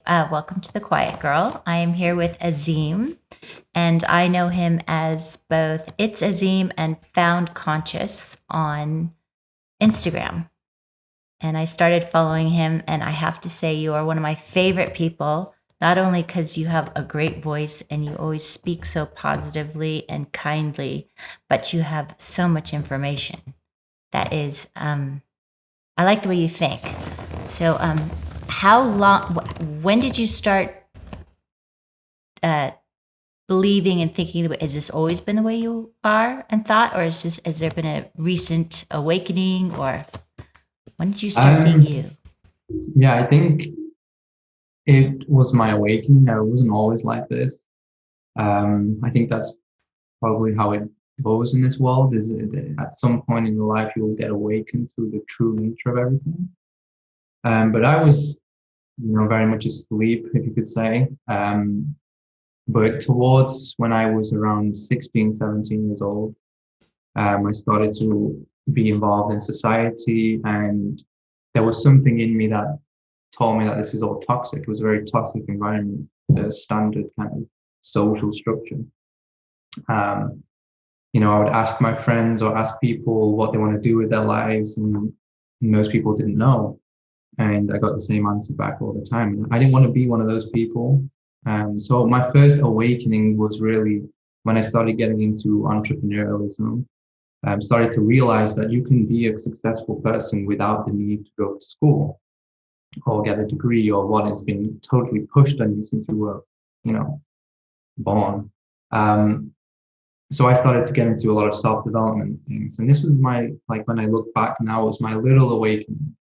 Welcome to the Quiet Girl. I am here with Azeem, and I know him as both It's Azeem and Found Conscious on Instagram. And I started following him, and I have to say, you are one of my favorite people, not only because you have a great voice and you always speak so positively and kindly, but you have so much information. That is, I like the way you think. So, how long, when did you start uh, believing and thinking the way, has this always been the way you are and thought, or has there been a recent awakening, or when did you start being Um, you? yeah, I think it was my awakening. I wasn't always like this. I think that's probably how it goes in this world, is that at some point in your life you will get awakened to the true nature of everything. But I was, very much asleep, if you could say. But towards when I was around 16, 17 years old, I started to be involved in society, and there was something in me that told me that this is all toxic. It was a very toxic environment, the standard kind of social structure. Um, I would ask my friends or ask people what they want to do with their lives, and most people didn't know. And I got the same answer back all the time. I didn't want to be one of those people. So my first awakening was really when I started getting into entrepreneurialism. Started to realize that you can be a successful person without the need to go to school or get a degree or what has been totally pushed on you since you were, you know, born. Um, so I started to get into a lot of self-development things. And this was like when I look back now, it was my little awakening.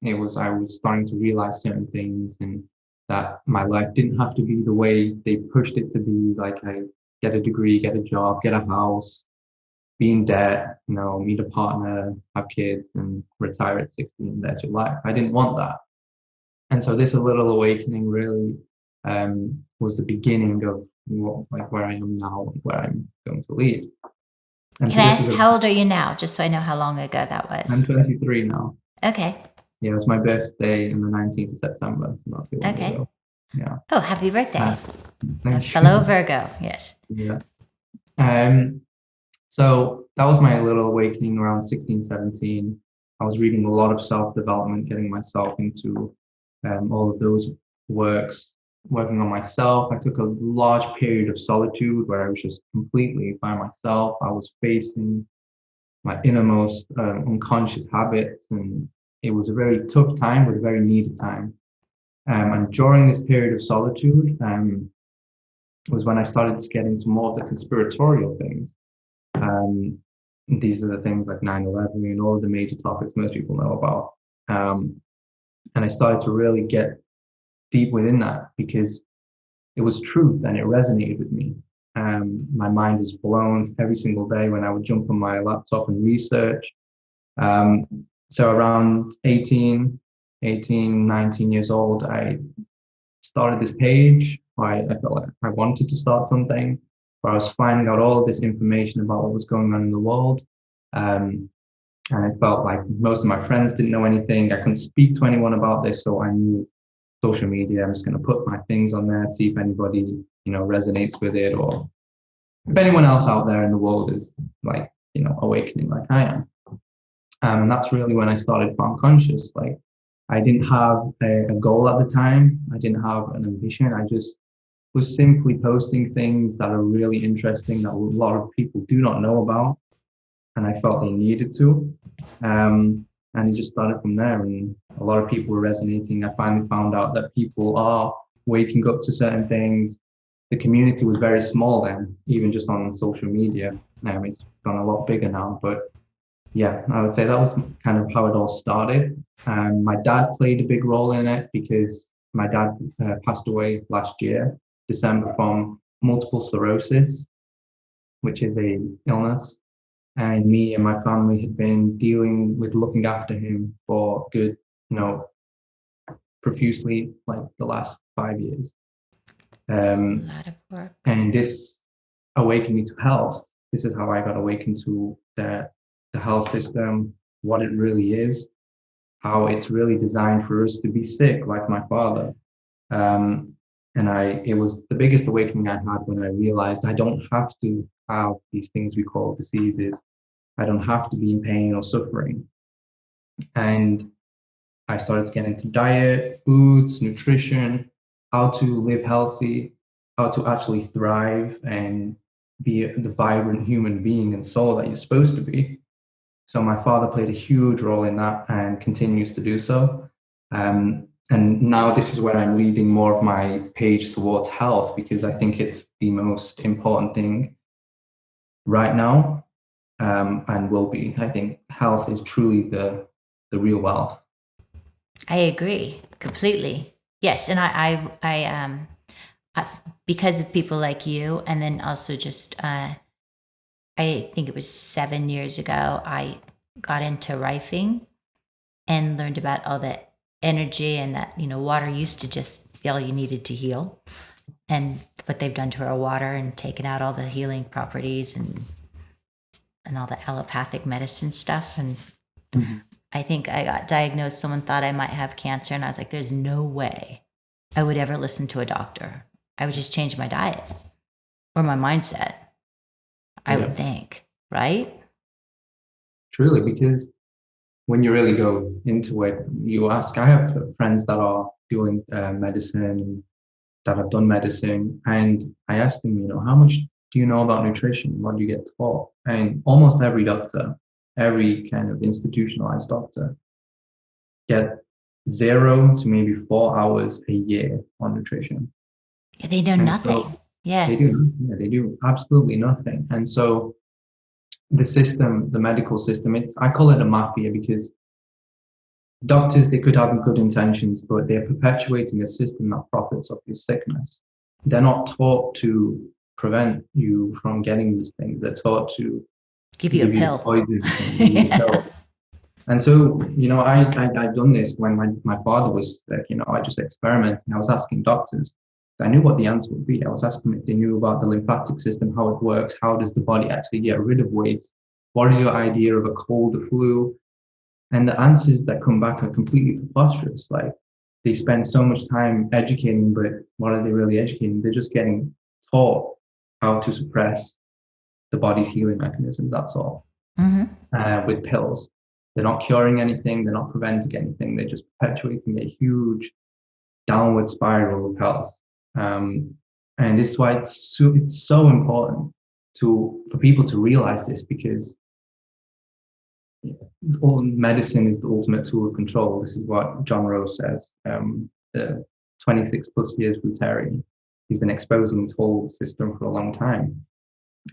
I was starting to realize certain things, and that my life didn't have to be the way they pushed it to be. Like I get a degree, get a job, get a house, be in debt, meet a partner, have kids, and retire at 60, and that's your life. I didn't want that. And so this little awakening really was the beginning of where I am now and where I'm going to lead. And Can so I this was ask, how old are you now, just so I know how long ago that I'm was? 23 now. Okay. Yeah, it was my birthday on the 19th of September, so not too long Okay. ago. Yeah. Oh, happy birthday. Uh, A thank fellow you. Virgo. Yes. Yeah. Um, so that was my little awakening around 16, 17. I was reading a lot of self-development, getting myself into all of those works, working on myself. I took a large period of solitude where I was just completely by myself. I was facing my innermost unconscious habits, and it was a very tough time, but a very needed time. And during this period of solitude, was when I started to get into more of the conspiratorial things. Um, these are the things like 9/11 and all of the major topics most people know about. And I started to really get deep within that because it was truth and it resonated with me. My mind was blown every single day when I would jump on my laptop and research. Um, so around 19 years old, I started this page. I felt like I wanted to start something where I was finding out all of this information about what was going on in the world. Um, and I felt like most of my friends didn't know anything. I couldn't speak to anyone about this, so I knew social media. I'm just going to put my things on there, see if anybody, resonates with it, or if anyone else out there in the world is like, awakening like I am. And that's really when I started Found Conscious. Like, I didn't have a goal at the time. I didn't have an ambition. I just was simply posting things that are really interesting that a lot of people do not know about, and I felt they needed to. And it just started from there, and a lot of people were resonating. I finally found out that people are waking up to certain things. The community was very small then, even just on social media. Now it's gone a lot bigger now, but yeah, I would say that was kind of how it all started. My dad played a big role in it because my dad passed away last year, December, from multiple sclerosis, which is a illness. And me and my family had been dealing with looking after him for good, you know, profusely, like the last 5 years. It's a Um, lot of work. and this awakened me to health. This is how I got awakened to the health system, what it really is, how it's really designed for us to be sick, like my father. It was the biggest awakening I had when I realized I don't have to have these things we call diseases. I don't have to be in pain or suffering. And I started to get into diet, foods, nutrition, how to live healthy, how to actually thrive and be the vibrant human being and soul that you're supposed to be. So my father played a huge role in that and continues to do so. And now this is where I'm leading more of my page towards health, because I think it's the most important thing right now, and will be. I think health is truly the real wealth. I agree completely. Yes, and I because of people like you, and then also just I think it was 7 years ago, I got into rifing and learned about all that energy and that, water used to just be all you needed to heal. And what they've done to our water and taken out all the healing properties and all the allopathic medicine stuff. And I think I got diagnosed, someone thought I might have cancer, and I was like, there's no way I would ever listen to a doctor. I would just change my diet or my mindset, I would think, right? Truly, because when you really go into it, you ask. I have friends that are doing medicine and that have done medicine, and I ask them, how much do you know about nutrition? What do you get taught? And almost every doctor, every kind of institutionalized doctor, get 0 to maybe 4 hours a year on nutrition. Yeah, they know And nothing. so Yeah. they do absolutely nothing. And so the system, the medical system, I call it a mafia, because doctors, they could have good intentions, but they're perpetuating a system that profits off your sickness. They're not taught to prevent you from getting these things. They're taught to Give you a give you the pill. poisons and give you the pill. And so, I've done this when my father was sick. I just experimented. I was asking doctors. I knew what the answer would be. I was asking if they knew about the lymphatic system, how it works, how does the body actually get rid of waste? What is your idea of a cold, a flu? And the answers that come back are completely preposterous. Like, they spend so much time educating, but what are they really educating? They're just getting taught how to suppress the body's healing mechanisms. That's all. With pills. They're not curing anything. They're not preventing anything. They're just perpetuating a huge downward spiral of health. And this is why it's so important for people to realize this, because all medicine is the ultimate tool of control. This is what John Rose says. The 26 plus years Fruitarian, he's been exposing this whole system for a long time.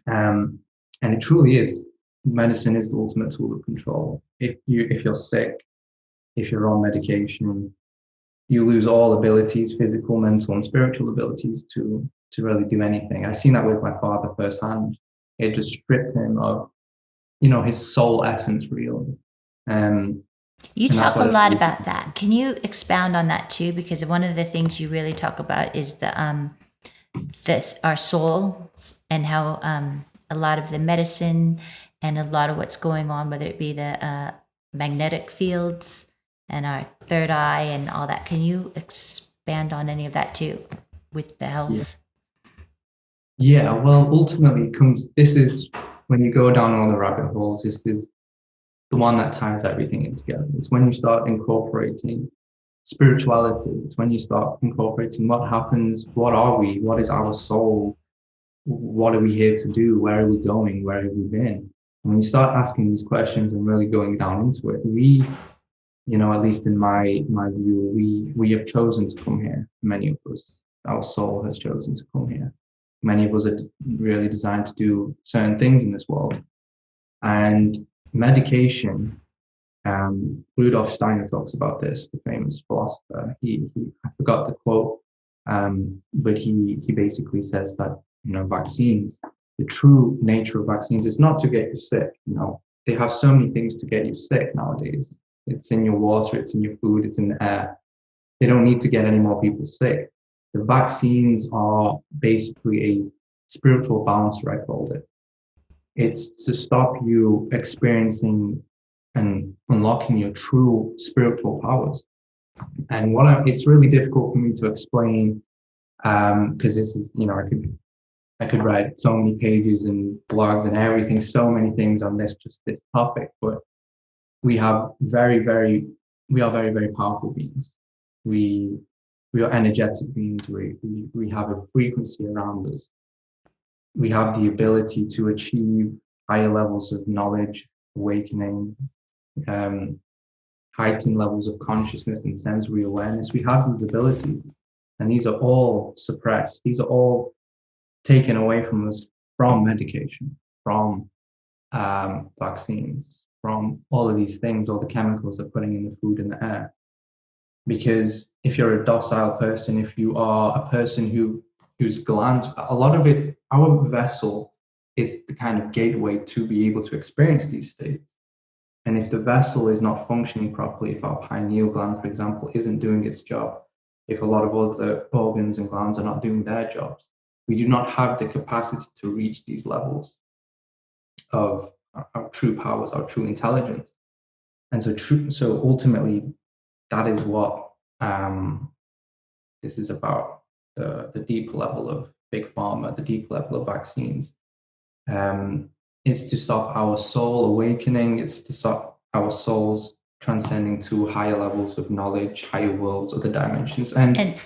And it truly is. Medicine is the ultimate tool of control. If you're sick, if you're on medication, you lose all abilities, physical, mental, and spiritual abilities to really do anything. I've seen that with my father firsthand. It just stripped him of, his soul essence, really. You talk a lot about that. Can you expound on that too? Because one of the things you really talk about is our soul, and how a lot of the medicine and a lot of what's going on, whether it be the magnetic fields and our third eye and all that. Can you expand on any of that too with the health? Yeah, well, ultimately this is when you go down all the rabbit holes, this is the one that ties everything in together. It's when you start incorporating spirituality. It's when you start incorporating what happens, what are we, what is our soul, what are we here to do, where are we going, where have we been? And when you start asking these questions and really going down into it, we, at least in my view, we have chosen to come here. Many of us, our soul has chosen to come here. Many of us are really designed to do certain things in this world. And medication, Rudolf Steiner talks about this, the famous philosopher. I forgot the quote, but he basically says that, vaccines, the true nature of vaccines is not to get you sick. They have so many things to get you sick nowadays. It's in your water, it's in your food, it's in the air. They don't need to get any more people sick. The vaccines are basically a spiritual balancer, I called it. It's to stop you experiencing and unlocking your true spiritual powers. And it's really difficult for me to explain, because this is, I could write so many pages and blogs and everything, so many things on this topic, but we have we are very, very powerful beings. We we are energetic beings. We have a frequency around us. We have the ability to achieve higher levels of knowledge, awakening, um, heightened levels of consciousness and sensory awareness. We have these abilities, and these are all suppressed. These are all taken away from us from medication, from vaccines, from all of these things, all the chemicals they're putting in the food and the air. Because if you're a docile person, if you are a person whose glands, a lot of it, our vessel is the kind of gateway to be able to experience these states. And if the vessel is not functioning properly, if our pineal gland, for example, isn't doing its job, if a lot of other organs and glands are not doing their jobs, we do not have the capacity to reach these levels of our true powers, our true intelligence. And so ultimately, that is what this is about, the deep level of big pharma, the deep level of vaccines. It's to stop our soul awakening. It's to stop our souls transcending to higher levels of knowledge, higher worlds, other dimensions. And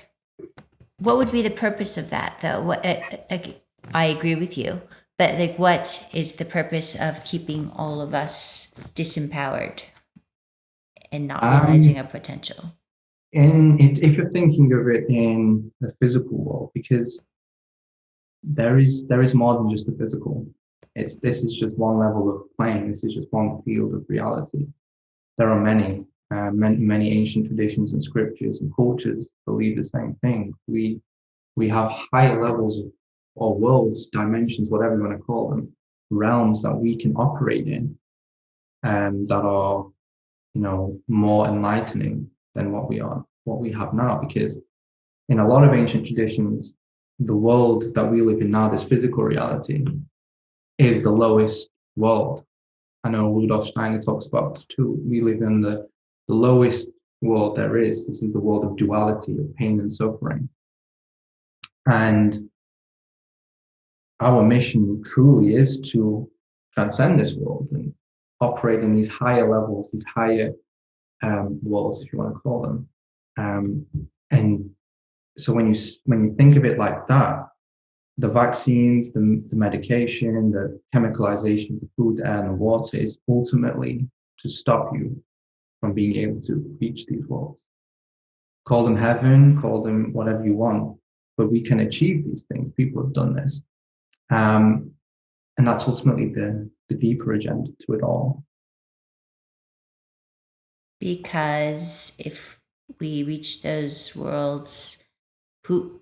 what would be the purpose of that, though? What I agree with you, but like, what is the purpose of keeping all of us disempowered and not realizing our potential? If you're thinking of it in the physical world, because there is more than just the physical. This is just one level of plane. This is just one field of reality. There are many ancient traditions and scriptures and cultures believe the same thing. We have higher levels of, or worlds, dimensions, whatever you want to call them, realms that we can operate in, that are, more enlightening than what we have now. Because in a lot of ancient traditions, the world that we live in now, this physical reality, is the lowest world. I know Rudolf Steiner talks about this too. We live in the lowest world there is. This is the world of duality, of pain and suffering. And our mission truly is to transcend this world and operate in these higher levels, these higher worlds, if you want to call them. And so when you think of it like that, the vaccines, the medication, the chemicalization of the food, the air, and the water is ultimately to stop you from being able to reach these worlds. Call them heaven, call them whatever you want, but we can achieve these things. People have done this. And that's ultimately the deeper agenda to it all. Because if we reach those worlds, who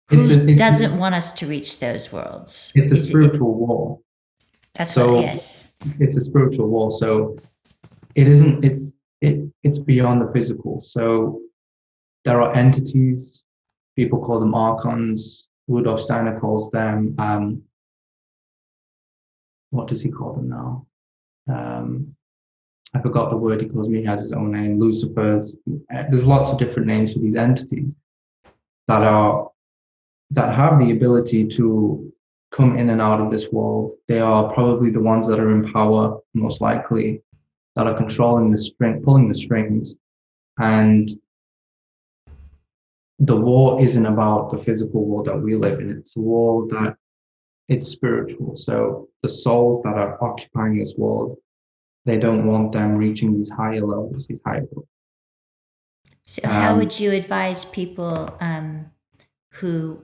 doesn't want us to reach those worlds? It's a spiritual war. That's so, what, yes. It's a spiritual war. So it isn't, it's beyond the physical. So there are entities, people call them archons. Rudolf Steiner calls them, what does he call them now? I forgot the word he calls me. He has his own name, Lucifer's. There's lots of different names for these entities that have the ability to come in and out of this world. They are probably the ones that are in power, most likely, that are controlling the string, pulling the strings. And the war isn't about the physical world that we live in. It's a war that it's spiritual. So the souls that are occupying this world, they don't want them reaching these higher levels, these higher levels. So how would you advise people who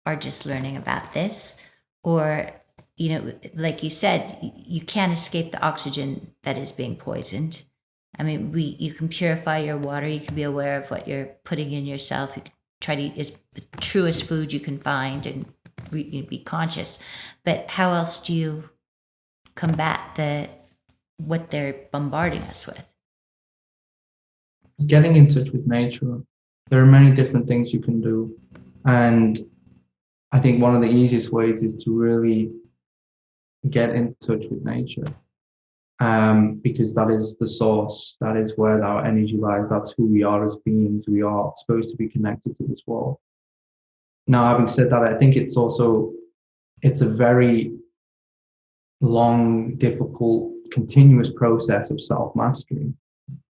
are just learning about this, or, like you said, you can't escape the oxygen that is being poisoned. I mean, you can purify your water. You can be aware of what you're putting in yourself. You can try to eat the truest food you can find and be conscious. But how else do you combat what they're bombarding us with? Getting in touch with nature. There are many different things you can do. And I think one of the easiest ways is to really get in touch with nature. because that is the source, that is where our energy lies, that's who we are as beings. We are supposed to be connected to this world. Now, having said that, I think it's a very long, difficult, continuous process of self-mastery,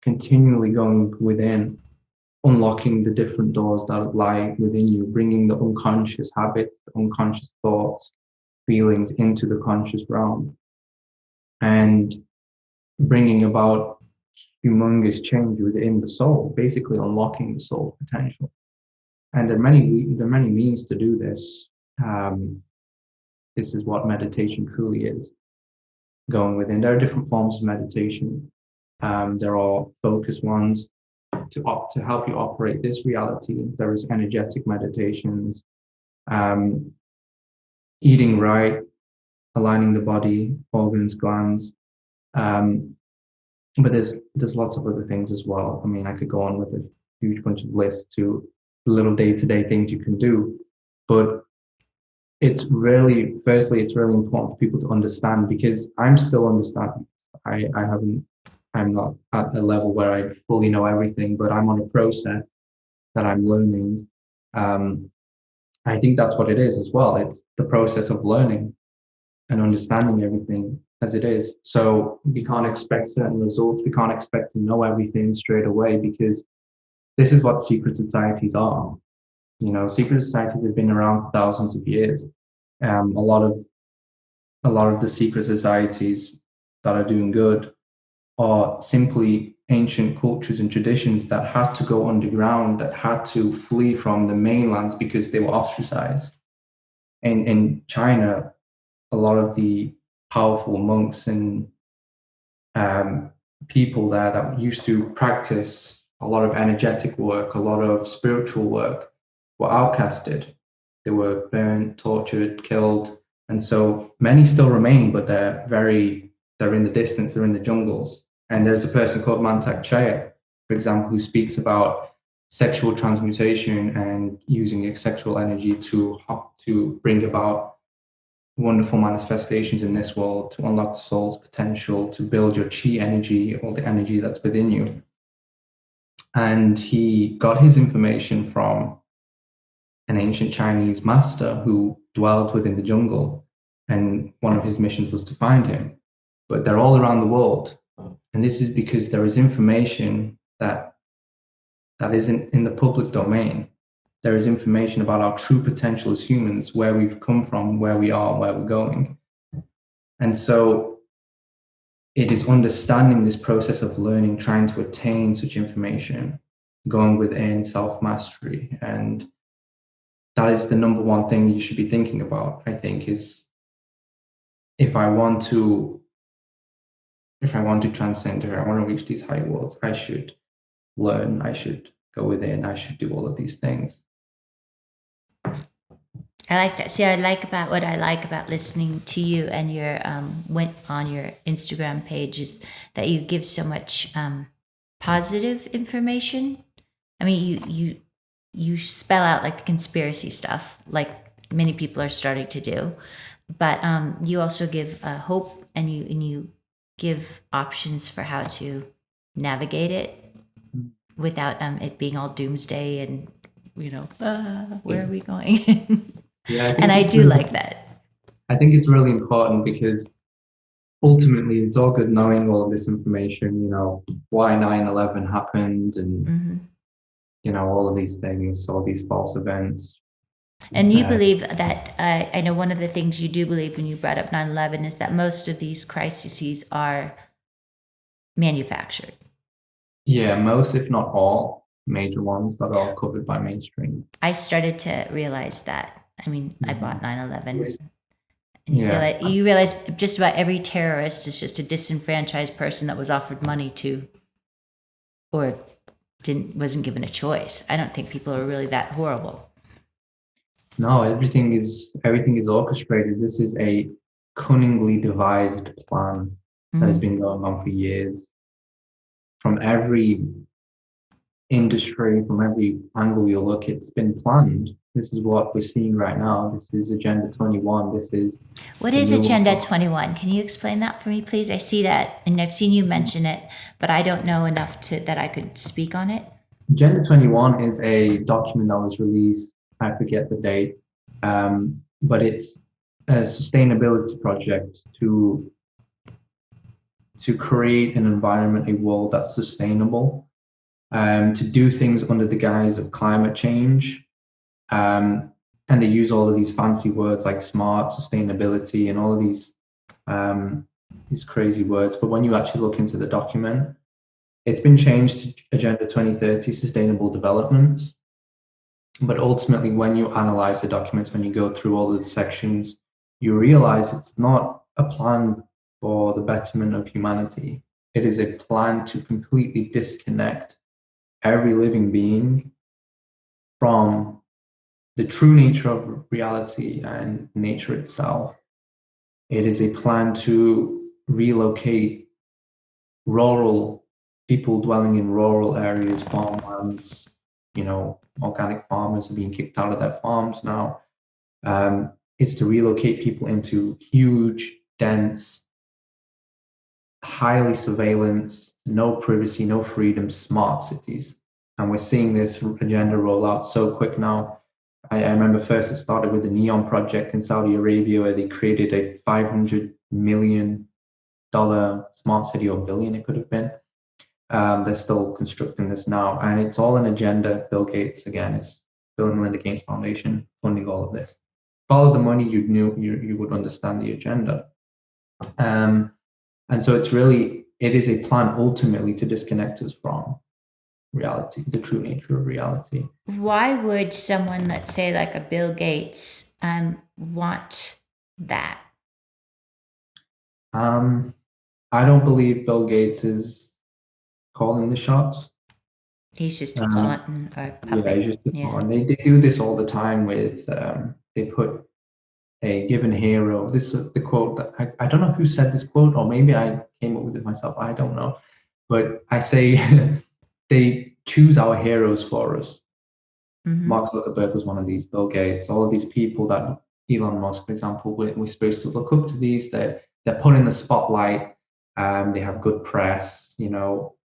continually going within, unlocking the different doors that lie within you, bringing the unconscious habits, the unconscious thoughts, feelings into the conscious realm, and bringing about humongous change within the soul, basically unlocking the soul potential. And there are many means to do this. This is what meditation truly is, going within. There are different forms of meditation. There are focused ones to help you operate this reality. There is energetic meditations, eating right, aligning the body, organs, glands. But there's lots of other things as well. I mean, I could go on with a huge bunch of lists to little day-to-day things you can do, but firstly, it's really important for people to understand, because I'm still understanding. I'm not at a level where I fully know everything, but I'm on a process that I'm learning. I think that's what it is as well. It's the process of learning and understanding everything as it is. So we can't expect certain results. We can't expect to know everything straight away, because this is what secret societies are. You know, secret societies have been around for thousands of years. A lot of the secret societies that are doing good are simply ancient cultures and traditions that had to go underground, that had to flee from the mainlands because they were ostracized. In China, a lot of the powerful monks and people there that used to practice a lot of energetic work, a lot of spiritual work, were outcasted. They were burnt, tortured, killed, and so many still remain, but they're in the distance, they're in the jungles. And there's a person called Mantak Chaya, for example, who speaks about sexual transmutation and using sexual energy to bring about wonderful manifestations in this world, to unlock the soul's potential, to build your chi energy, all the energy that's within you. And he got his information from an ancient Chinese master who dwelled within the jungle, and one of his missions was to find him. But they're all around the world, and this is because there is information that isn't in the public domain. There is information about our true potential as humans, where we've come from, where we are, where we're going. And so it is understanding this process of learning, trying to attain such information, going within self-mastery. And that is the number one thing you should be thinking about, I think, is if I want to transcend, or I want to reach these higher worlds, I should learn, I should go within, I should do all of these things. I like that. See, what I like about listening to you and your went on your Instagram page is that you give so much positive information. I mean, you spell out like the conspiracy stuff, like many people are starting to do, but you also give hope, and you give options for how to navigate it without it being all doomsday and where are we going? Yeah, And I do like that. I think it's really important, because ultimately it's all good knowing all of this information, why 9/11 happened, and all of these things, all these false events. And you believe that, I know one of the things you do believe when you brought up 9/11 is that most of these crises are manufactured. Yeah, most, if not all, major ones that are covered by mainstream. I started to realize that. I mean, I bought 9/11. And Yeah. you realize just about every terrorist is just a disenfranchised person that was offered money to, or wasn't given a choice. I don't think people are really that horrible. No, everything is orchestrated. This is a cunningly devised plan that has been going on for years. From every industry, from every angle you look, it's been planned. This is what we're seeing right now. This is Agenda 21. This is What the is new Agenda world. 21? Can you explain that for me, please? I see that and I've seen you mention it, but I don't know enough to that I could speak on it. Agenda 21 is a document that was released. I forget the date, but it's a sustainability project to create an environment, a world that's sustainable, to do things under the guise of climate change. And they use all of these fancy words like smart, sustainability, and all of these crazy words. But when you actually look into the document, it's been changed to Agenda 2030 Sustainable Development. But ultimately, when you analyze the documents, when you go through all of the sections, you realize it's not a plan for the betterment of humanity. It is a plan to completely disconnect every living being from the true nature of reality and nature itself. It is a plan to relocate rural people dwelling in rural areas, farmlands. Organic farmers are being kicked out of their farms now. It's to relocate people into huge, dense, highly surveillance, no privacy, no freedom, smart cities. And we're seeing this agenda roll out so quick now. I remember first it started with the Neon project in Saudi Arabia, where they created a $500 million smart city, or billion it could have been. They're still constructing this now, and it's all an agenda. Bill Gates, again, is Bill and Melinda Gates Foundation funding all of this. Follow the money, you would understand the agenda. And so it is a plan ultimately to disconnect us from reality, the true nature of reality. Why would someone, let's say like a Bill Gates, want that? I don't believe Bill Gates is calling the shots. He's just a glutton or a puppet. Yeah, he's just a glutton. They do this all the time with, they put a given hero. This is the quote that I don't know who said this quote, or maybe I came up with it myself. I don't know. But I say they choose our heroes for us. Mm-hmm. Mark Zuckerberg was one of these, Bill Gates, all of these people that Elon Musk, for example, we're supposed to look up to these. They're put in the spotlight. They have good press.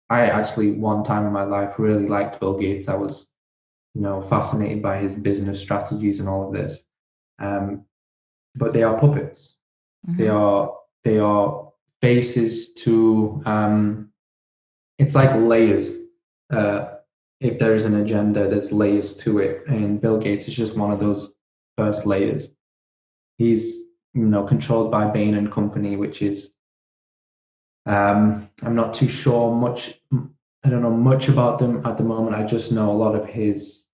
I actually one time in my life really liked Bill Gates. I was, fascinated by his business strategies and all of this. But they are puppets. Mm-hmm. They are faces to. It's like layers. If there is an agenda, there's layers to it, and Bill Gates is just one of those first layers. He's controlled by Bain and Company, which is I'm not too sure much. I don't know much about them at the moment. I just know a lot of his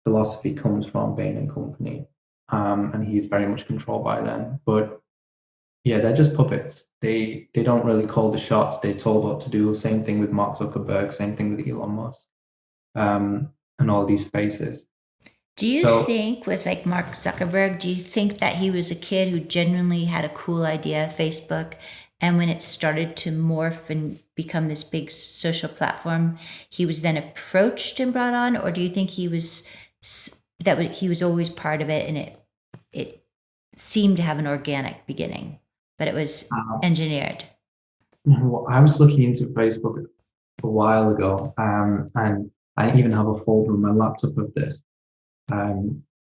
philosophy comes from Bain and Company, and he's very much controlled by them. But yeah, they're just puppets. They don't really call the shots. They're told what to do. Same thing with Mark Zuckerberg. Same thing with Elon Musk, and all these faces. Do you think with like Mark Zuckerberg, do you think that he was a kid who genuinely had a cool idea, Facebook, and when it started to morph and become this big social platform, he was then approached and brought on, or do you think he was always part of it and it seemed to have an organic beginning, but it was engineered? I was looking into Facebook a while ago, and I even have a folder on my laptop of this.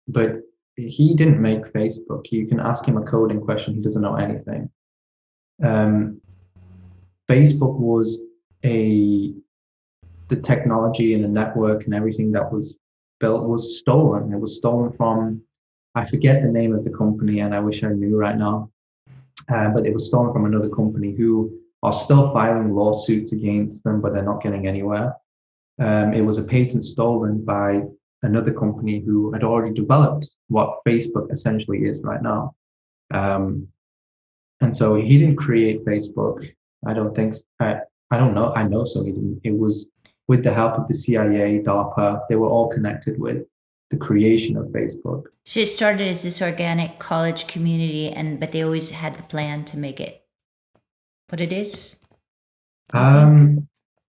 But he didn't make Facebook. You can ask him a coding question, he doesn't know anything. Facebook was the technology and the network and everything that was built was stolen. It was stolen from, I forget the name of the company, and I wish I knew right now, but it was stolen from another company who are still filing lawsuits against them, but they're not getting anywhere. It was a patent stolen by another company who had already developed what Facebook essentially is right now. And so he didn't create Facebook. I don't think, I don't know. I know so he didn't. It was with the help of the CIA, DARPA. They were all connected with the creation of Facebook. So it started as this organic college community, but they always had the plan to make it what it is?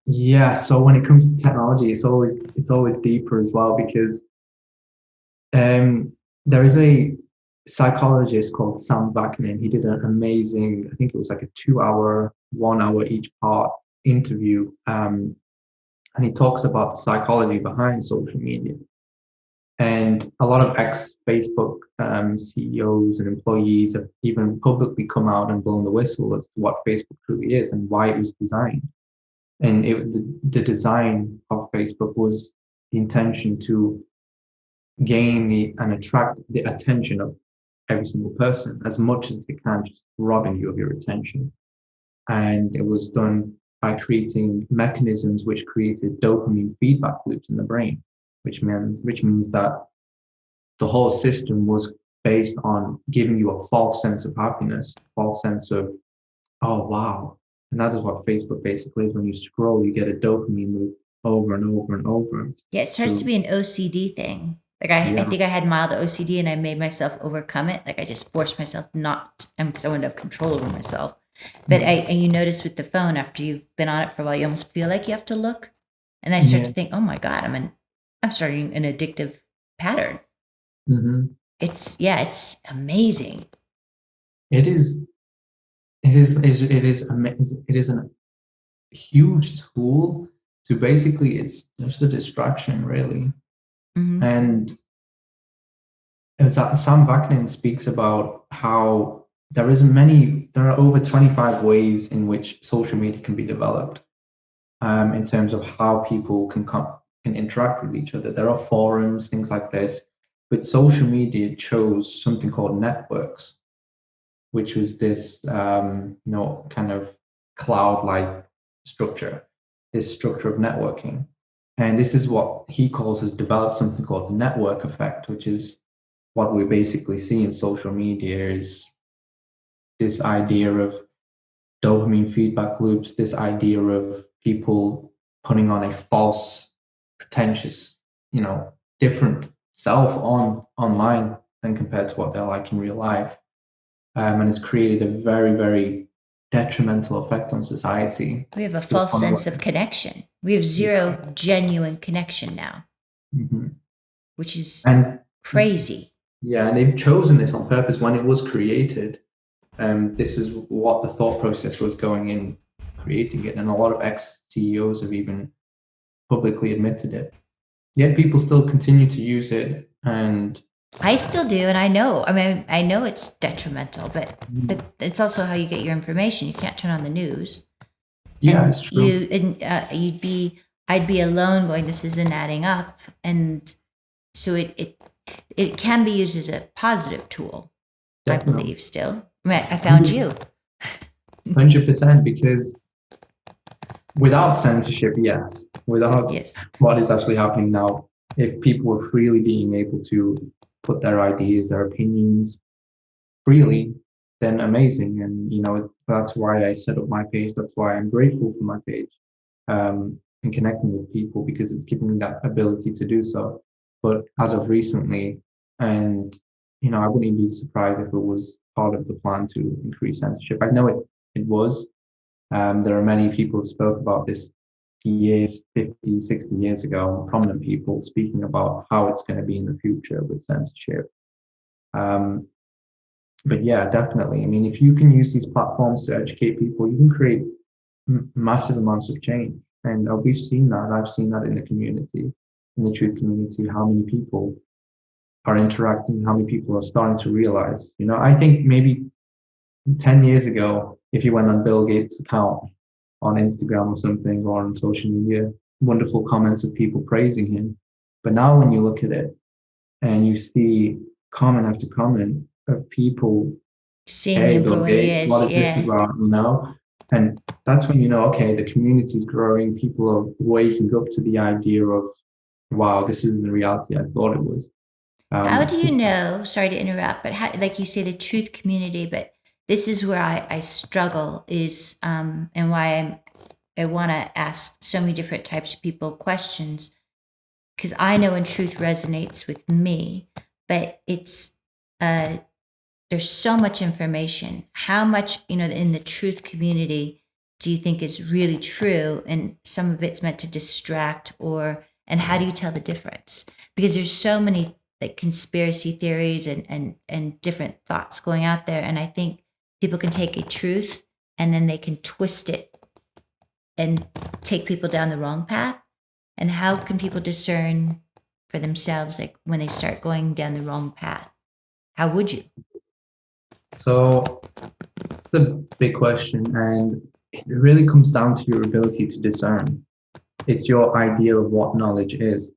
Yeah, so when it comes to technology, it's always deeper as well because there is a psychologist called Sam Vaknin. He did an amazing, I think it was like a 2 hour, 1 hour each part interview, and he talks about the psychology behind social media. And a lot of ex-Facebook CEOs and employees have even publicly come out and blown the whistle as to what Facebook truly is and why it was designed. And the design of Facebook was the intention to gain and attract the attention of every single person as much as they can, just robbing you of your attention. And it was done by creating mechanisms which created dopamine feedback loops in the brain, which means that the whole system was based on giving you a false sense of happiness, false sense of, oh wow. And that is what Facebook basically is. When you scroll, you get a dopamine loop over and over and over. Yeah, it starts to To be an OCD thing. Like I Yeah. think I had mild OCD and I made myself overcome it. Like I just forced myself not, because I wanted to have control over myself. But and you notice with the phone, after you've been on it for a while, you almost feel like you have to look. And I start Yeah. to think, oh my God, I'm starting an addictive pattern. Hmm. It's amazing. It is. It is a huge tool to basically. It's just a distraction, really. Hmm. And as Sam Vaknin speaks about how there are over 25 ways in which social media can be developed, in terms of how people can interact with each other. There are forums, things like this, but social media chose something called networks, which was this kind of cloud-like structure, this structure of networking. And this is what he calls has developed something called the network effect, which is what we basically see in social media is this idea of dopamine feedback loops, this idea of people putting on a false, pretentious, different self online than compared to what they're like in real life. And it's created a very, very detrimental effect on society We have a to the false point sense where, of connection. We have yeah. zero genuine connection now, Mhm. which is And crazy. yeah, and they've chosen this on purpose when it was created. This is what the thought process was going in creating it, and a lot of ex CEOs have even publicly admitted it. Yet people still continue to use it, and I still do, and I know it's detrimental, but it's also how you get your information. You can't turn on the news, yeah, and it's true. I'd be alone going, this isn't adding up, and so it can be used as a positive tool. I Definitely, believe still. I found 100%, you. 100%, because without censorship, yes, without Yes. what is actually happening now, if people were freely being able to put their ideas, their opinions freely, then amazing. And that's why I set up my page. That's why I'm grateful for my page, and connecting with people because it's given me that ability to do so. But as of recently, and I wouldn't even be surprised if it was part of the plan to increase censorship. I know it was. There are many people who spoke about this years, 50, 60 years ago, prominent people speaking about how it's going to be in the future with censorship. Um, but yeah, definitely. I mean, if you can use these platforms to educate people, you can create massive amounts of change. And we've seen that. I've seen that in the community, in the truth community, how many people are interacting, how many people are starting to realize. I think maybe 10 years ago, if you went on Bill Gates' account on Instagram or something or on social media, wonderful comments of people praising him. But now when you look at it and you see comment after comment of people, Seeing hey, him Bill for what he Gates, is. what is this Yeah. about? And that's when okay, the community is growing. People are waking up to the idea of, wow, this isn't the reality I thought it was. How do you To, know? Sorry to interrupt, but like you say, the truth community, but this is where I struggle is, and why I want to ask so many different types of people questions, because I know when truth resonates with me, but uh, there's so much information. How much, in the truth community do you think is really true and some of it's meant to distract, or and how do you tell the difference? Because there's so many like conspiracy theories and different thoughts going out there, and I think people can take a truth and then they can twist it and take people down the wrong path. And how can people discern for themselves, like when they start going down the wrong path? How would you? So it's a big question, and it really comes down to your ability to discern. It's your idea of what knowledge is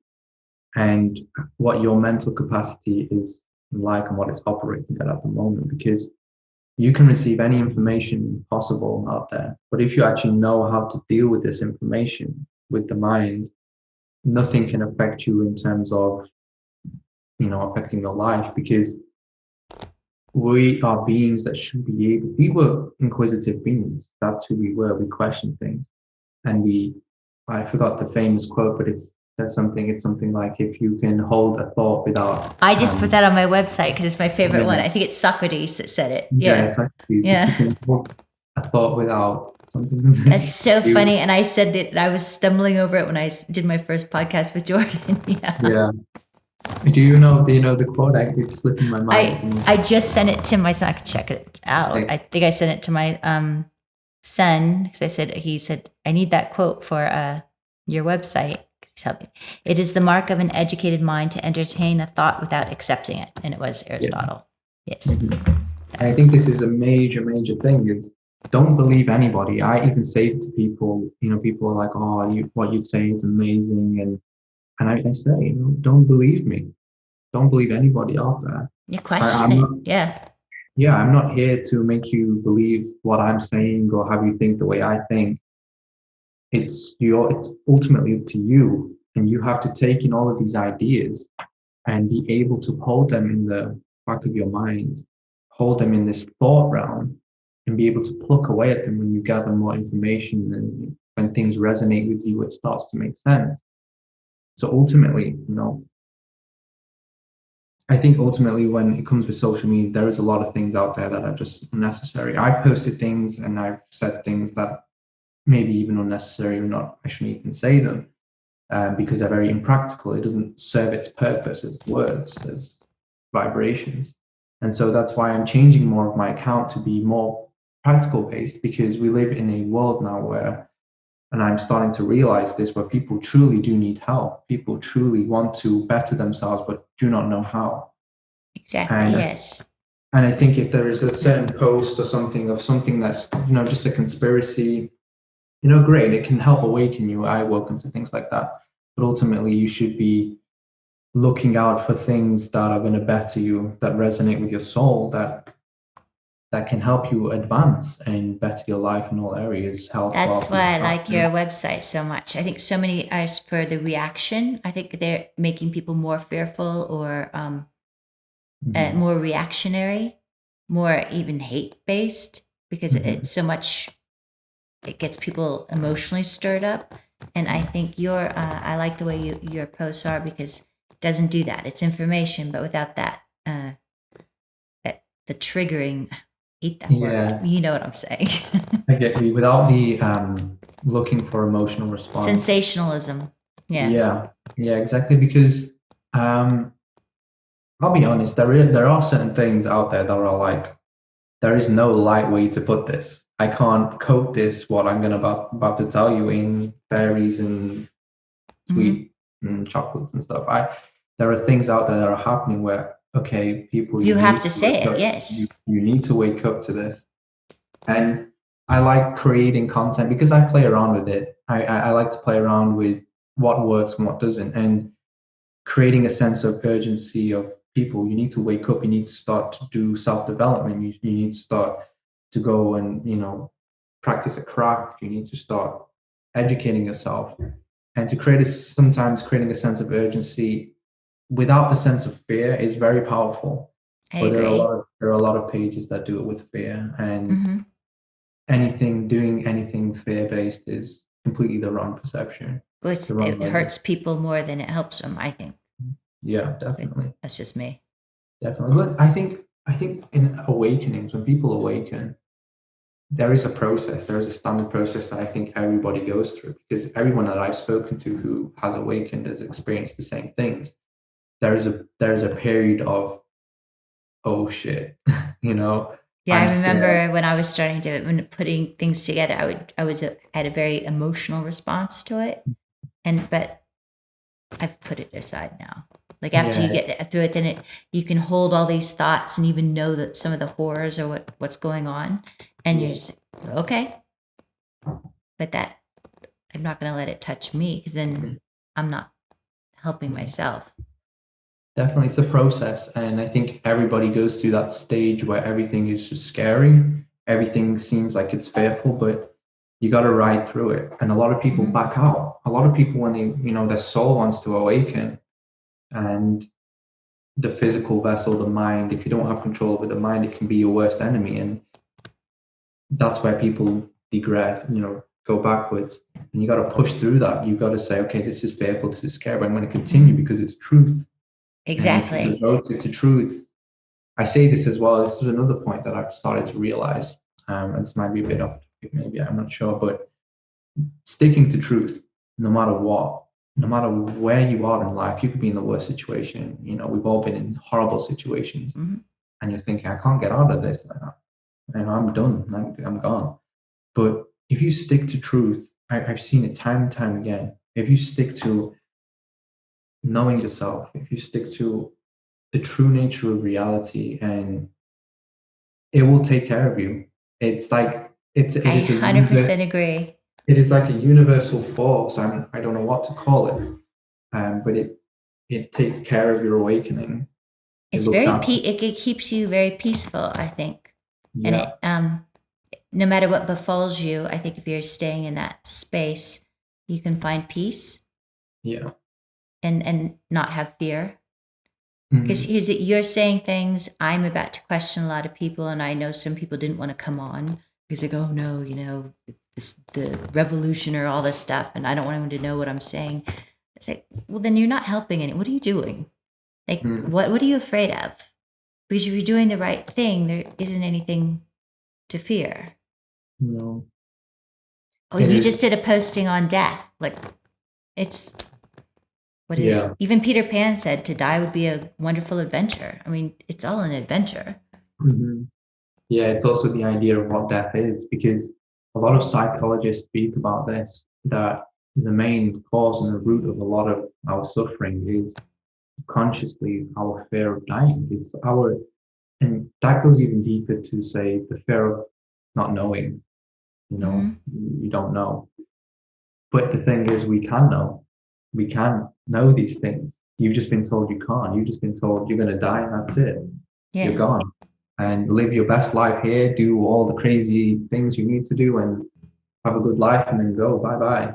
and what your mental capacity is like and what it's operating at the moment. Because you can receive any information possible out there, but if you actually know how to deal with this information with the mind, nothing can affect you in terms of, affecting your life, because we are beings that should be able, we were inquisitive beings. That's who we were. We questioned things. And I forgot the famous quote, but it's something like, if you can hold a thought without. I just put that on my website because it's my favorite one. Yeah, I think it's Socrates that said it. yeah, Yeah. it's actually, if you Yeah. can hold a thought without something. That's so you- funny. And I said that I was stumbling over it when I did my first podcast with Jordan. Yeah. Yeah. Do you know the quote? It's slipping my mind. I just sent it to my son. I could check it out. Okay. I think I sent it to my son because he said, I need that quote for your website. He's helping. It is the mark of an educated mind to entertain a thought without accepting it. And it was Aristotle. Yes. Mhm. And I think this is a major, major thing, is don't believe anybody. I even say it to people, people are like, oh, what you'd say is amazing. And I say, don't believe me. Don't believe anybody out there. You question I'm it. not, Yeah. yeah, I'm not here to make you believe what I'm saying or have you think the way I think. It's ultimately up to you. And you have to take in all of these ideas and be able to hold them in the back of your mind, hold them in this thought realm, and be able to pluck away at them when you gather more information, and when things resonate with you, it starts to make sense. So ultimately, I think ultimately when it comes with social media, there is a lot of things out there that are just unnecessary. I've posted things and I've said things that maybe even unnecessary, or not, I shouldn't even say them, because they're very impractical. It doesn't serve its purpose as words, as vibrations. And so that's why I'm changing more of my account to be more practical based, because we live in a world now where, and I'm starting to realize this, where people truly do need help. People truly want to better themselves, but do not know how. Exactly. And, yes. And I think if there is a certain post or something that's, just a conspiracy, great, it can help awaken you. I awoken to things like that. But ultimately, you should be looking out for things that are going to better you, that resonate with your soul, that can help you advance and better your life in all areas, health, That's wealth. why I like your website so much. I think so many are for the reaction. I think they're making people more fearful or more reactionary, more even hate based, because it's so much, it gets people emotionally stirred up. And I think I like the way your posts are, because it doesn't do that. It's information, but without that, the triggering, I hate that word. You know what I'm saying. I get you. Without the looking for emotional response. Sensationalism. Yeah. Yeah, exactly. Because I'll be honest, there are certain things out there that are like, there is no light way to put this. I can't coat this, what I'm about to tell you, in fairies and sweet and chocolates and stuff. There are things out there that are happening where, okay, people, you have to say it. Yes. You need to wake up to this. And I like creating content because I play around with it. I like to play around with what works and what doesn't, and creating a sense of urgency of people. You need to wake up. You need to start to do self-development. You need to start to go and practice a craft. You need to start educating yourself, and to sometimes creating a sense of urgency without the sense of fear is very powerful. But there are a lot of pages that do it with fear, and doing anything fear-based is completely the wrong perception. It hurts people more than it helps them, I think. Yeah, definitely. That's just me. Definitely. But I think in awakenings, when people awaken, there is a process, there is a standard process that I think everybody goes through, because everyone that I've spoken to who has awakened has experienced the same things. There is a period of, oh shit, you know, Yeah, I I'm scared. remember when I was starting to when putting things together, had a very emotional response to it, but I've put it aside now. Like after you Yeah, get through it, then you can hold all these thoughts and even know that some of the horrors or what's going on, and you're yeah, just okay, but that I'm not going to let it touch me because then I'm not helping yeah. myself. Definitely, it's a process, and I think everybody goes through that stage where everything is just scary. Everything seems like it's fearful, but you got to ride through it. And a lot of people Hmm. back out. A lot of people, when their soul wants to awaken, and the physical vessel, the mind, if you don't have control over the mind, it can be your worst enemy, and that's where people digress. Go backwards. And you got to push through that. You got to say, okay, this is fearful, this is scary, but I'm going to continue Hmm. because it's truth. And if you're Exactly. devoted to truth, I say this as well. This is another point that I've started to realize. And this might be a bit off topic, maybe, I'm not sure, but sticking to truth, no matter what, no matter where you are in life, you could be in the worst situation. We've all been in horrible situations, Hmm. and you're thinking, I can't get out of this. I'm done. I'm gone. But if you stick to truth, I've seen it time and time again. If you stick to knowing yourself, if you stick to the true nature of reality, and it will take care of you. It's like it I is a 100% agree. it is like a universal force. I don't know what to call it, but it takes care of your awakening. It It's looks very after. it keeps you very peaceful, I think, and Yeah, it no matter what befalls you, I think if you're staying in that space, you can find peace yeah, and not have fear. Because mhm, you're saying things I'm about to question a lot of people, and I know some people didn't want to come on because they go, "Oh no, the revolution or all this stuff," and I don't want anyone to know what I'm saying. It's like, well, then you're not helping any. What are you doing? Like, mm, what are you afraid of? Because if you're doing the right thing, there isn't anything to fear. no, Oh, it you is. just did a posting on death. Like, it's what is it? Yeah, Even Peter Pan said to die would be a wonderful adventure. I mean, it's all an adventure. hmm yeah. It's also the idea of what death is, because a lot of psychologists speak about this. That the main cause and the root of a lot of our suffering is consciously our fear of dying. It's our And that goes even deeper to say the fear of not knowing, Hmm. you don't know. But the thing is, we can know. We can know these things. You've just been told you can't. You've just been told you're going to die and that's it. You're Yeah. gone. And live your best life here, do all the crazy things you need to do, and have a good life and then go. Bye bye.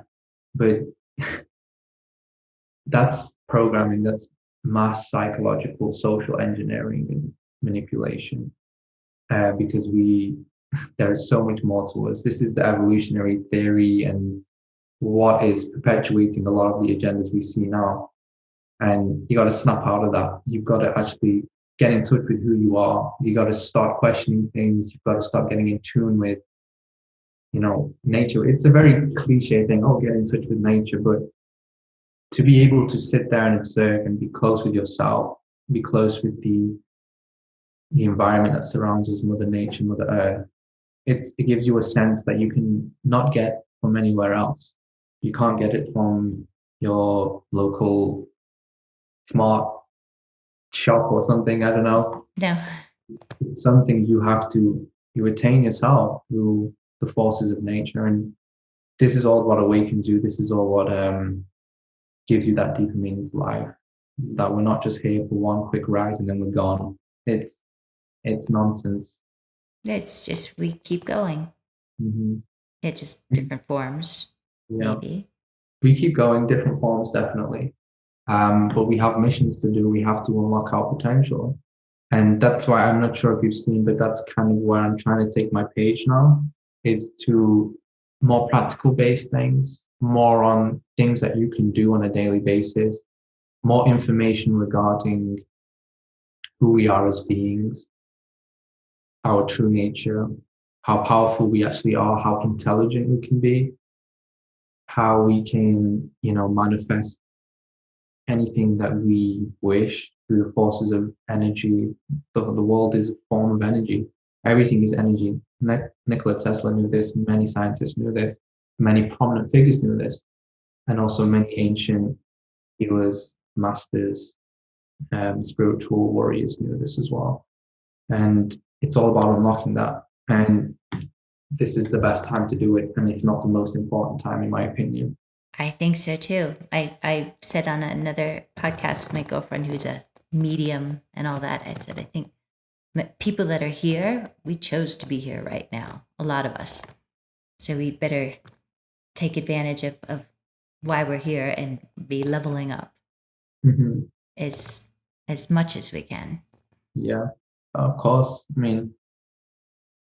But that's programming, that's mass psychological social engineering and manipulation. Because there is so much more to us. This is the evolutionary theory and what is perpetuating a lot of the agendas we see now. And you got to snap out of that. You've got to actually get in touch with who you are. You got to start questioning things. You've got to start getting in tune with, nature. It's a very cliche thing. Oh, get in touch with nature. But to be able to sit there and observe and be close with yourself, be close with the environment that surrounds us, Mother Nature, Mother Earth, it gives you a sense that you can not get from anywhere else. You can't get it from your local smart shop or something. I don't know. No. It's something you attain yourself through the forces of nature, and this is all what awakens you. This is all what gives you that deeper meaning to life. That we're not just here for one quick ride and then we're gone. It's nonsense. It's just we keep going. Hmm. It's just different forms, Yeah, maybe. we keep going, different forms, definitely. But we have missions to do. We have to unlock our potential. And that's why I'm not sure if you've seen, but that's kind of where I'm trying to take my page now, is to more practical based things, more on things that you can do on a daily basis, more information regarding who we are as beings, our true nature. how powerful we actually are, how intelligent we can be, how we can, manifest anything that we wish through the forces of energy. The world is a form of energy. Everything is energy. Nikola Tesla knew this. Many scientists knew this. Many prominent figures knew this, and also many ancient healers, masters, spiritual warriors knew this as well. And it's all about unlocking that. And this is the best time to do it, and if not the most important time, in my opinion. I think so too. I said on another podcast with my girlfriend who's a medium and all that, I said, I think people that are here, we chose to be here right now, a lot of us. So we better take advantage of why we're here and be leveling up as much as we can. Yeah, of course. I mean,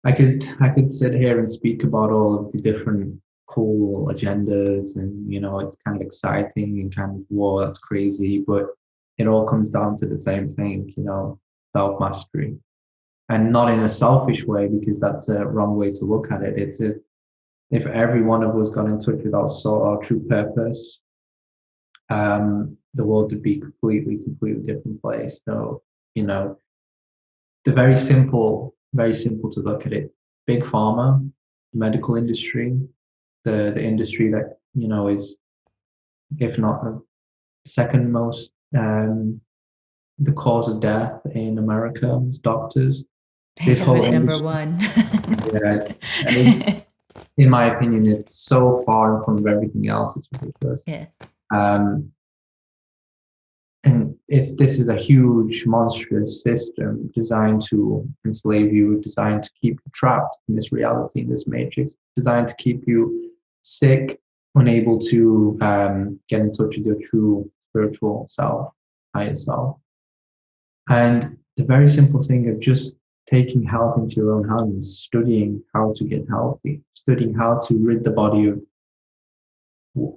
I could sit here and speak about all of the different cool agendas, and it's kind of exciting and kind of, whoa, that's crazy, but it all comes down to the same thing, self mastery, and not in a selfish way, because that's a wrong way to look at it. It's if every one of us got in touch with our true purpose, the world would be completely different place. So, the very simple to look at it. Big pharma, medical industry, the industry that is, if not the second most, the cause of death in America is doctors. This whole was number one. Yeah, in my opinion, it's so far in front of everything else. It's ridiculous. Yeah. And this is a huge, monstrous system designed to enslave you, designed to keep you trapped in this reality, in this matrix, designed to keep you sick, unable to get in touch with your true spiritual self, higher self. And the very simple thing of just taking health into your own hands, studying how to get healthy, studying how to rid the body of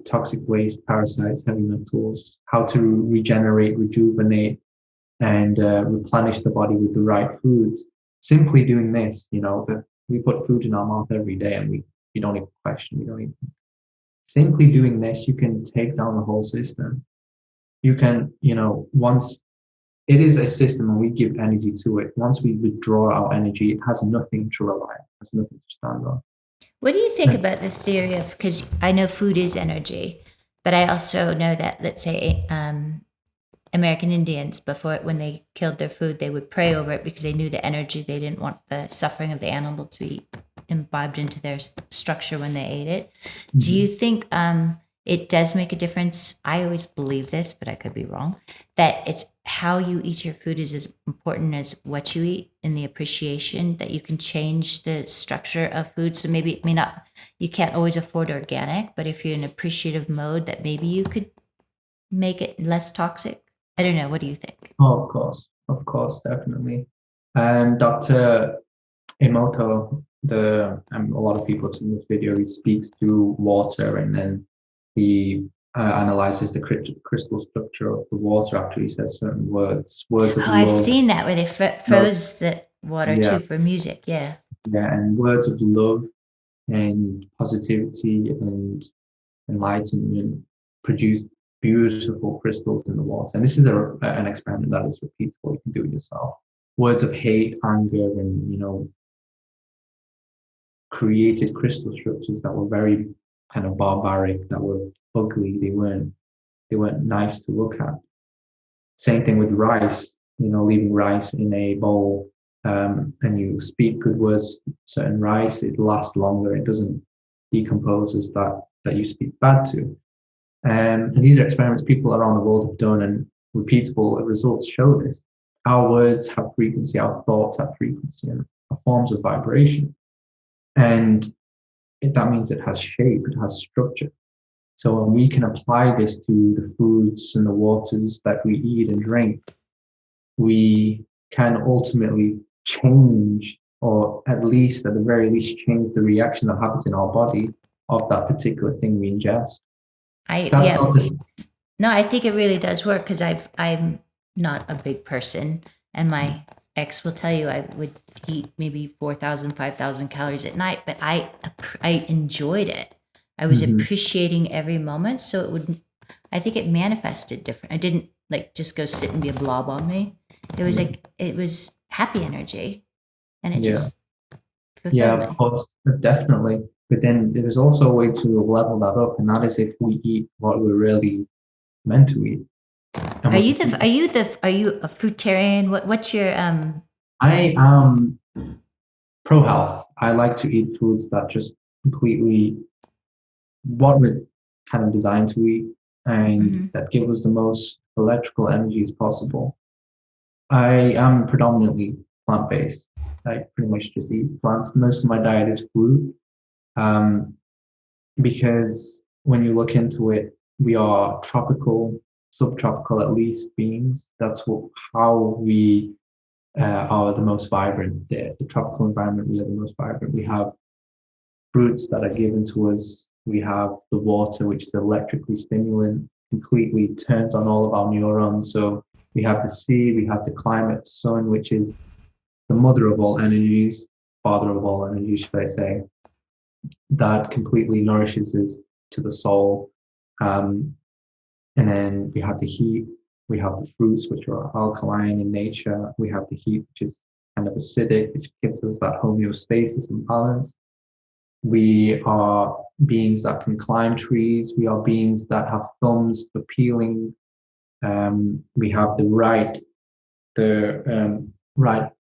toxic waste, parasites, heavy metals, how to regenerate, rejuvenate, and replenish the body with the right foods. Simply doing this, that we put food in our mouth every day, and we don't even question, we don't even. Simply doing this, you can take down the whole system. You can, once it is a system and we give energy to it, once we withdraw our energy, it has nothing to rely on, it has nothing to stand on. What do you think about the theory of, because I know food is energy, but I also know that, let's say, American Indians, before, when they killed their food, they would pray over it because they knew the energy. They didn't want the suffering of the animal to be imbibed into their structure when they ate it. Mm-hmm. Do you think it does make a difference? I always believe this, but I could be wrong, that it's how you eat your food is as important as what you eat, and the appreciation that you can change the structure of food. So maybe it may not, you can't always afford organic, but if you're in an appreciative mode, that maybe you could make it less toxic. I don't know. What do you think? Oh, of course, definitely. Dr. Emoto, a lot of people have seen this video. He speaks to water, and then he analyzes the crystal structure of the water after he says certain words of love. I've seen that where they froze the water too for music. Yeah, and words of love and positivity and enlightenment produce beautiful crystals in the water. And this is an experiment that is repeatable. You can do it yourself. Words of hate, anger, and created crystal structures that were very kind of barbaric, that were ugly. They weren't nice to look at. Same thing with rice. Leaving rice in a bowl, and you speak good words to certain rice, it lasts longer. It doesn't decompose as that you speak bad to. And these are experiments people around the world have done, and repeatable results show this. Our words have frequency, our thoughts have frequency, and are forms of vibration. And that means it has shape, it has structure. So when we can apply this to the foods and the waters that we eat and drink, we can ultimately change, or at the very least change the reaction that happens in our body of that particular thing we ingest. No, I think it really does work, because I'm not a big person, and my X will tell you I would eat maybe 4,000, 5,000 calories at night, but I enjoyed it. I was appreciating every moment. So I think it manifested different. I didn't like just go sit and be a blob on me. It was like, it was happy energy, and it just Yeah, fulfilled of me. course, definitely. But then there's also a way to level that up, and that is if we eat what we're really meant to eat. And Are you a fruitarian? What's your I am pro health. I like to eat foods that just completely what we're kind of designed to eat and that give us the most electrical energy as possible. I am predominantly plant-based. I pretty much just eat plants. Most of my diet is fruit, um, because when you look into it, we are tropical, subtropical at least beings. How we are the most vibrant. The tropical environment, we are the most vibrant. We have fruits that are given to us. We have the water, which is electrically stimulant, completely turns on all of our neurons. So we have the sea, we have the climate, the sun, which is the mother of all energies, father of all energies, should I say, that completely nourishes us to the soul. Um, and then we have the heat, we have the fruits, which are alkaline in nature. We have the heat, which is kind of acidic, which gives us that homeostasis and balance. We are beings that can climb trees. We are beings that have thumbs for peeling. We have the right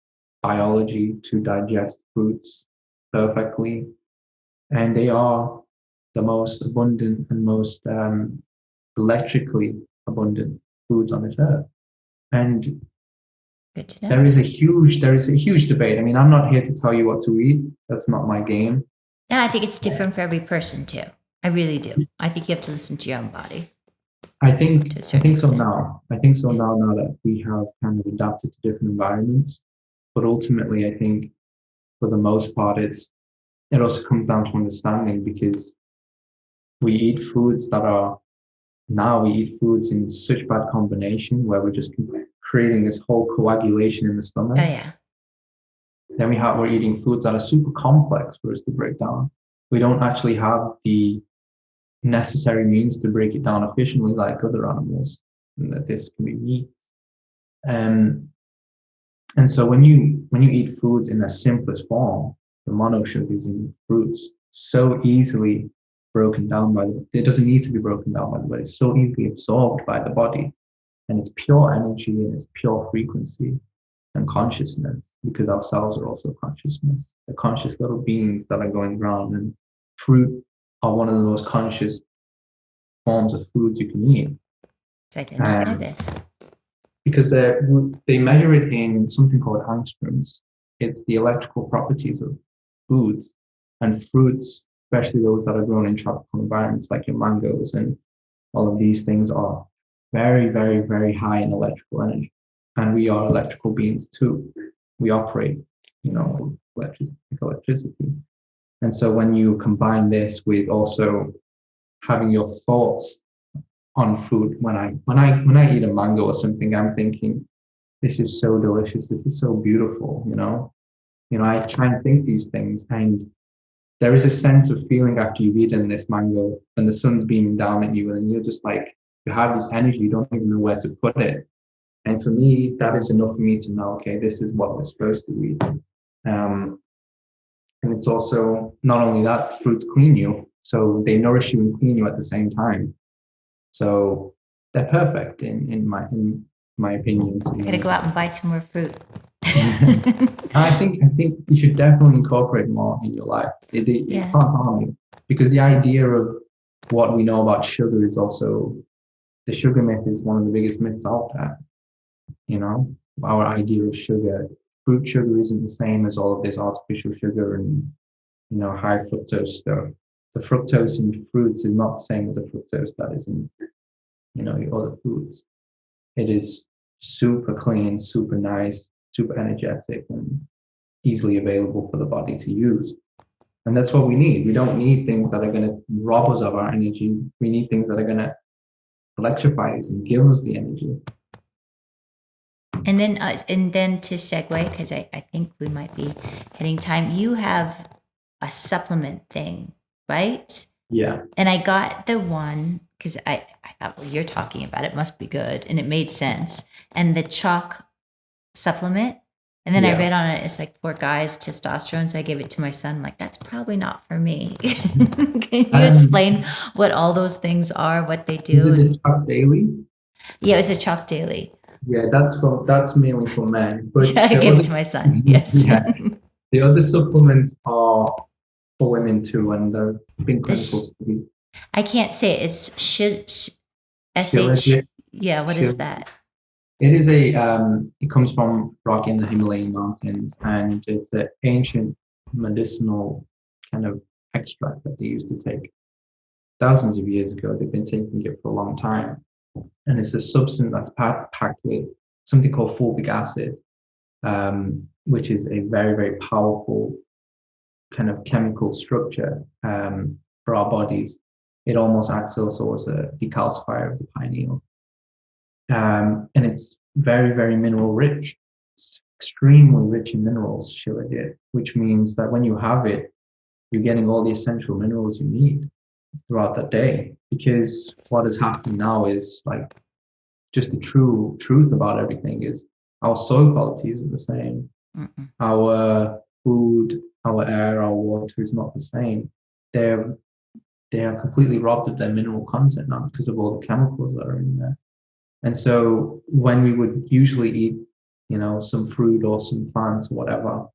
biology to digest fruits perfectly, and they are the most abundant and most electrically abundant foods on this earth. And good to know? there is a huge debate. I mean, I'm not here to tell you what to eat. That's not my game. No, I think it's different for every person too. I really do. I think you have to listen to your own body to a I certain think so extent. now. I think so now that we have kind of adapted to different environments. But ultimately, I think for the most part, it also comes down to understanding because we eat foods that are now we eat foods in such bad combination where we're just creating this whole coagulation in the Oh stomach. yeah. Then we're eating foods that are super complex for us to break down. We don't actually have the necessary means to break it down efficiently like other animals. And that this can be meat. Um, and so when you eat foods in their simplest form, the monosugars in fruits, so easily broken down by it doesn't need to be broken down by the body. It's so easily absorbed by the body, and it's pure energy and it's pure frequency and consciousness because our cells are also consciousness. They're conscious little beings that are going around, and fruit are one of the most conscious forms of food you can eat. So I did not know Um, this. because they measure it in something called angstroms. It's the electrical properties of foods and fruits, especially those that are grown in tropical environments like your mangoes and all of these things are very, very, very high in electrical energy. And we are electrical beings too. We operate, electricity. And so when you combine this with also having your thoughts on food, when I eat a mango or something, I'm thinking, this is so delicious. This is so beautiful. I try and think these things, and there is a sense of feeling after you've eaten this mango and the sun's beaming down at you, and you're just like you have this energy, you don't even know where to put it. And for me, that is enough for me to know, okay, this is what we're supposed to eat. And it's also not only that, fruits clean you, so they nourish you and clean you at the same time. So they're perfect in my opinion. I gotta go out and buy some more fruit. I think you should definitely incorporate more in your life. It Yeah. can't harm you because the idea of what we know about sugar is also the sugar myth is one of the biggest myths out there. You know, our idea of sugar, fruit sugar isn't the same as all of this artificial sugar and high fructose stuff. The fructose in fruits is not the same as the fructose that is in your other foods. It is super clean, super nice, super energetic, and easily available for the body to use. And that's what we need. We don't need things that are going to rob us of our energy. We need things that are going to electrify us and give us the energy. And then to segue, because I think we might be hitting time. You have a supplement thing, right? Yeah. And I got the one because I thought, well, you're talking about it, must be good, and it made sense. And the chalk supplement. And then I Yeah. read on it, it's like for guys, testosterone. So I gave it to my son. I'm like, that's probably not for me. Can you explain what all those things are, what they Is do? it the And Chuck Daily? yeah, it was a chalk daily. Yeah, that's mainly for men. Yeah, But I the gave it other to my son. Yes. yeah, the other supplements are for women too, and there have been the clinical studies. I can't say it. It's SH. Shilajit, Yeah, what is shil- that? it is it comes from rock in the Himalayan mountains, and it's an ancient medicinal kind of extract that they used to take thousands of years ago. They've been taking it for a long time, and it's a substance that's packed with something called fulvic acid, which is a very, very powerful kind of chemical structure for our bodies. It almost acts also as a decalcifier of the pineal. And it's very, very mineral rich. It's extremely rich in minerals, shilajit, which means that when you have it, you're getting all the essential minerals you need throughout the day. Because what is happening now is like just the true truth about everything is our soil quality isn't the same. Mm-mm. Our food, our air, our water is not the same. They're they are completely robbed of their mineral content now because of all the chemicals that are in there. And so when we would usually eat, some fruit or some plants or whatever,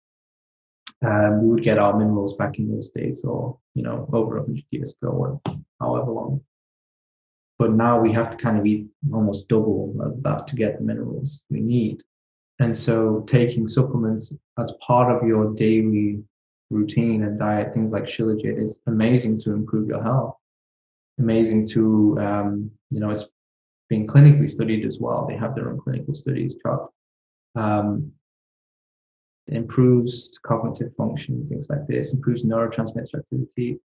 we would get our minerals back in those days or, over 100 years ago or however long. But now we have to kind of eat almost double of that to get the minerals we need. And so taking supplements as part of your daily routine and diet, things like shilajit, is amazing to improve your health. Amazing to, it's being clinically studied as well. They have their own clinical studies, Chuck. Um, it improves cognitive function, things like this, improves neurotransmitter activity.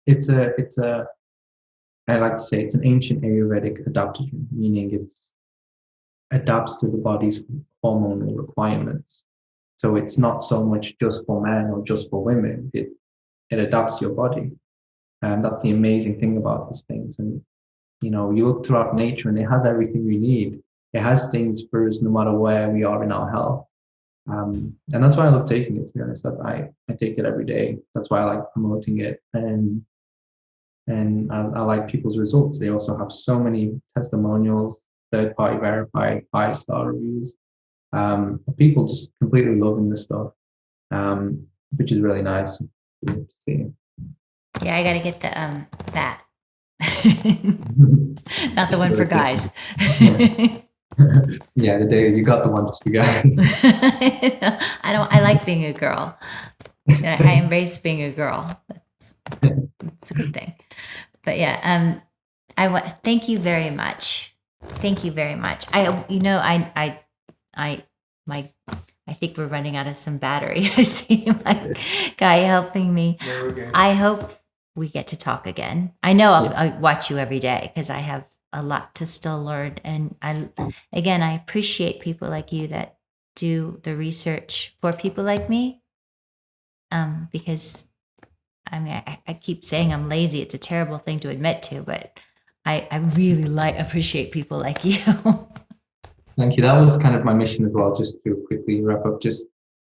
I like to say it's an ancient Ayurvedic adaptogen, meaning it's adapts to the body's hormonal requirements. So it's not so much just for men or just for women. It adapts to your body. And that's the amazing thing about these things. And you look throughout nature and it has everything we need. It has things for us no matter where we are in our health. And that's why I love taking it, to be honest. That I take it every day. That's why I like promoting it. And I like people's results. They also have so many testimonials, third party verified, 5-star reviews. People just completely loving this stuff, which is really nice to see. Yeah, I got to get the that. Not the one for guys. Yeah, the day you got the one just for guys. I like being a girl. I embrace being a girl. That's a good thing. But yeah, I want thank you very much. Thank you very much. I think we're running out of some battery. I see my guy helping me. Yeah, we're good. I hope we get to talk again. I know Yeah. I watch you every day because I have a lot to still learn. And I appreciate people like you that do the research for people like me. Because I keep saying I'm lazy. It's a terrible thing to admit to, but I really appreciate people like you. Thank you. That was kind of my mission as well, just to quickly wrap up.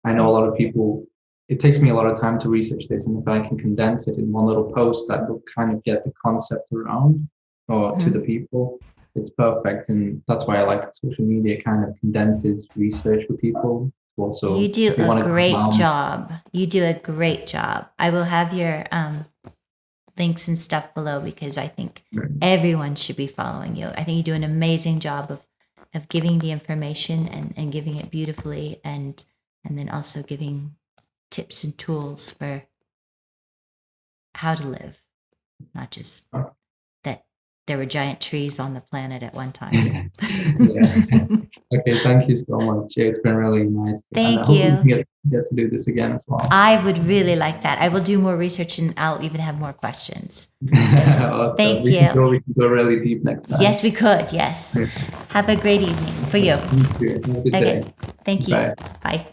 I know a lot of people, it takes me a lot of time to research this, and if I can condense it in one little post that will kind of get the concept around or to the people, it's perfect. And that's why I like social media. It kind of condenses research for people. Also, You do if you a want to great job. You do a great job. I will have your links and stuff below because I think everyone should be following you. I think you do an amazing job of giving the information and giving it beautifully and then also giving tips and tools for how to live, not just that there were giant trees on the planet at one time. Yeah. Okay, thank you so much. Yeah, it's been really nice. And I Thank hope we you. can get to do this again as well. I would really like that. I will do more research and I'll even have more questions. Awesome. Thank We you. we can go really deep next time. Yes, we could. Yes. Have a great evening for you. You too. Have a good Okay. day. Thank you. Bye. Bye.